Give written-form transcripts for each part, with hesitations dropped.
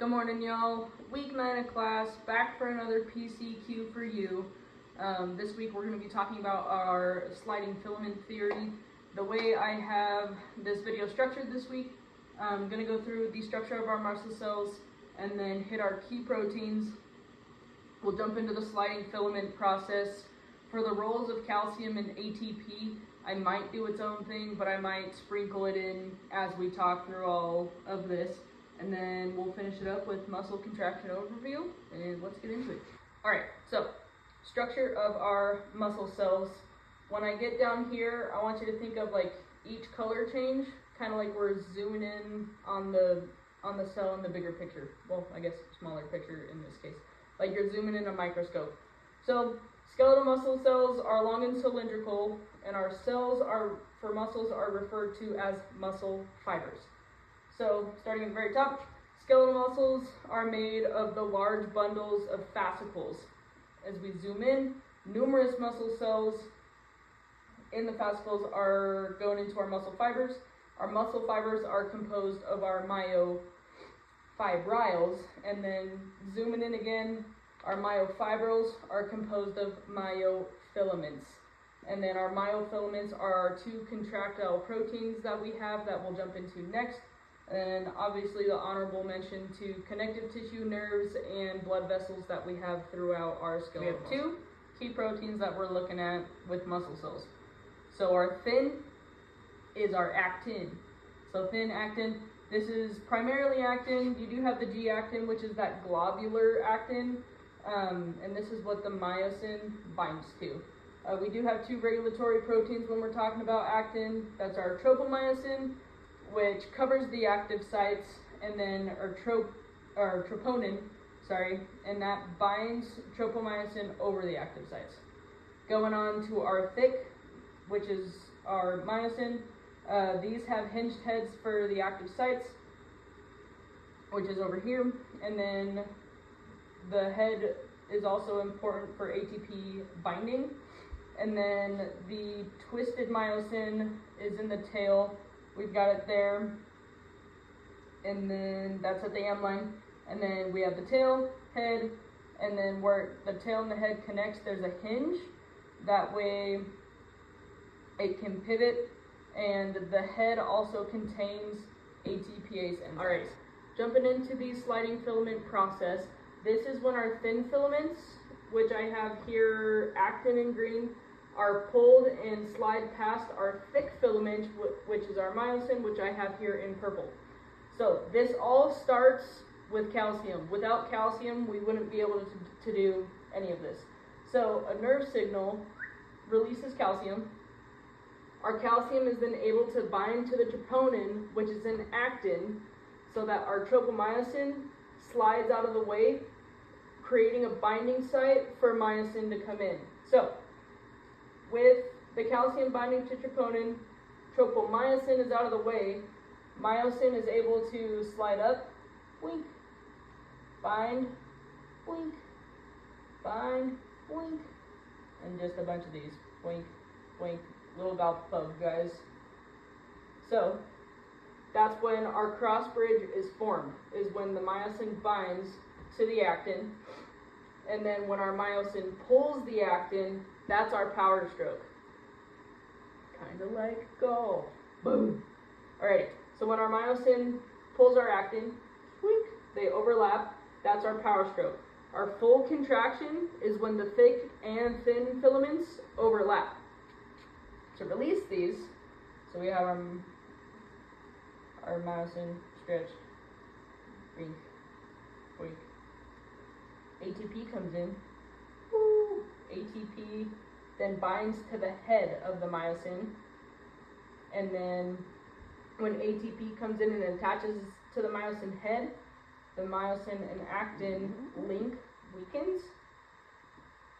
Good morning, y'all. Week 9 of class, back for another PCQ for you. This week we're going to be talking about our sliding filament theory. The way I have this video structured this week, I'm going to go through the structure of our muscle cells and then hit our key proteins. We'll jump into the sliding filament process. For the roles of calcium and ATP, I might do its own thing, but I might sprinkle it in as we talk through all of this. And then we'll finish it up with muscle contraction overview, and let's get into it. Alright, so structure of our muscle cells. When I get down here, I want you to think of like each color change, kind of like we're zooming in on the cell in the bigger picture. Well, I guess smaller picture in this case. Like you're zooming in a microscope. So skeletal muscle cells are long and cylindrical, and our cells for muscles are referred to as muscle fibers. So, starting at the very top, skeletal muscles are made of the large bundles of fascicles. As we zoom in, numerous muscle cells in the fascicles are going into our muscle fibers. Our muscle fibers are composed of our myofibrils, and then zooming in again, our myofibrils are composed of myofilaments. And then our myofilaments are our two contractile proteins that we have that we'll jump into next. And obviously the honorable mention to connective tissue, nerves, and blood vessels that we have throughout our skeleton. We have two key proteins that we're looking at with muscle cells. So our thin is our actin. So thin actin, this is primarily actin. You do have the G-actin, which is that globular actin, and this is what the myosin binds to. We do have two regulatory proteins when we're talking about actin. That's our tropomyosin, which covers the active sites, and then our troponin, and that binds tropomyosin over the active sites. Going on to our thick, which is our myosin. These have hinged heads for the active sites, which is over here, and then the head is also important for ATP binding. And then the twisted myosin is in the tail. We've got it there, and then that's at the M line, and then we have the tail, head, and then where the tail and the head connects, there's a hinge. That way it can pivot, and the head also contains ATPase enzymes. All right, jumping into the sliding filament process, this is when our thin filaments, which I have here actin in green, are pulled and slide past our thick filament, which is our myosin, which I have here in purple. So this all starts with calcium. Without calcium, we wouldn't be able to do any of this. So a nerve signal releases calcium. Our calcium is then able to bind to the troponin, which is an actin, so that our tropomyosin slides out of the way, creating a binding site for myosin to come in. So with the calcium binding to troponin, tropomyosin is out of the way, myosin is able to slide up, blink, bind, blink, bind, blink, and just a bunch of these, blink, blink, little golf club, guys. So that's when our cross bridge is formed, is when the myosin binds to the actin, and then when our myosin pulls the actin, that's our power stroke. Kind of like golf. Boom. Alright, so when our myosin pulls our actin, wink, they overlap. That's our power stroke. Our full contraction is when the thick and thin filaments overlap. To release these, so we have our myosin stretched. Wink, wink. ATP comes in. Woo. ATP then binds to the head of the myosin, and then when ATP comes in and attaches to the myosin head, the myosin and actin link weakens,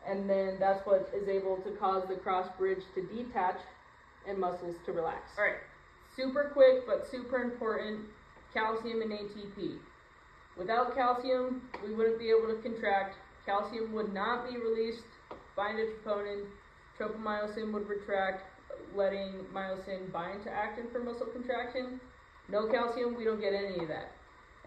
and then that's what is able to cause the cross bridge to detach and muscles to relax. All right, super quick but super important, calcium and ATP. Without calcium, we wouldn't be able to contract. Calcium would not be released, bind to troponin, tropomyosin would retract, letting myosin bind to actin for muscle contraction. No calcium, we don't get any of that.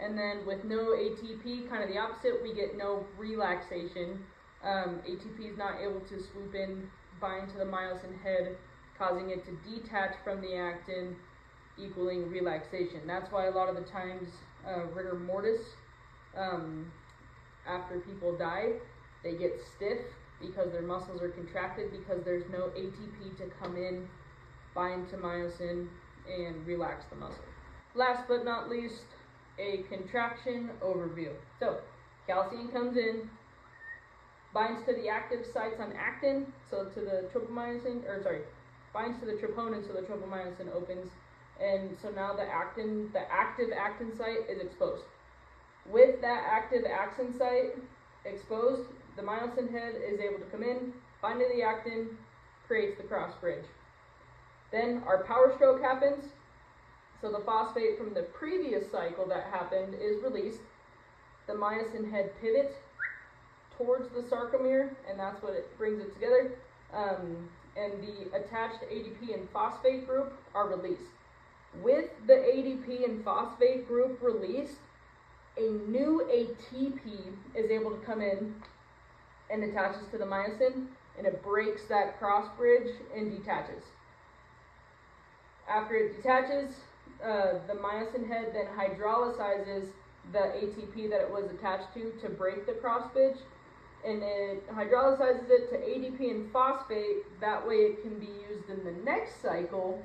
And then with no ATP, kind of the opposite, we get no relaxation. ATP is not able to swoop in, bind to the myosin head, causing it to detach from the actin, equaling relaxation. That's why a lot of the times rigor mortis, after people die, they get stiff because their muscles are contracted because there's no ATP to come in, bind to myosin, and relax the muscle. Last but not least, a contraction overview. So, calcium comes in, binds to the active sites on actin, so to the binds to the troponin, so the tropomyosin opens, and so now the active actin site is exposed. With that active actin site exposed, the myosin head is able to come in, bind to the actin, creates the cross bridge. Then our power stroke happens, so the phosphate from the previous cycle that happened is released. The myosin head pivots towards the sarcomere, and that's what it brings it together. And the attached ADP and phosphate group are released. With the ADP and phosphate group released, a new ATP is able to come in and attaches to the myosin, and it breaks that cross bridge and detaches. After it detaches, the myosin head then hydrolyzes the ATP that it was attached to break the cross bridge, and it hydrolyzes it to ADP and phosphate. That way it can be used in the next cycle,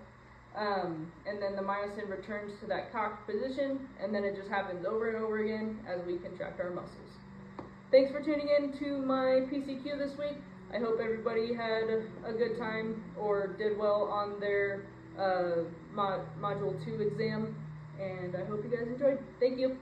and then the myosin returns to that cocked position, and then it just happens over and over again as we contract our muscles. Thanks for tuning in to my PCQ this week. I hope everybody had a good time or did well on their Module 2 exam, and I hope you guys enjoyed. Thank you.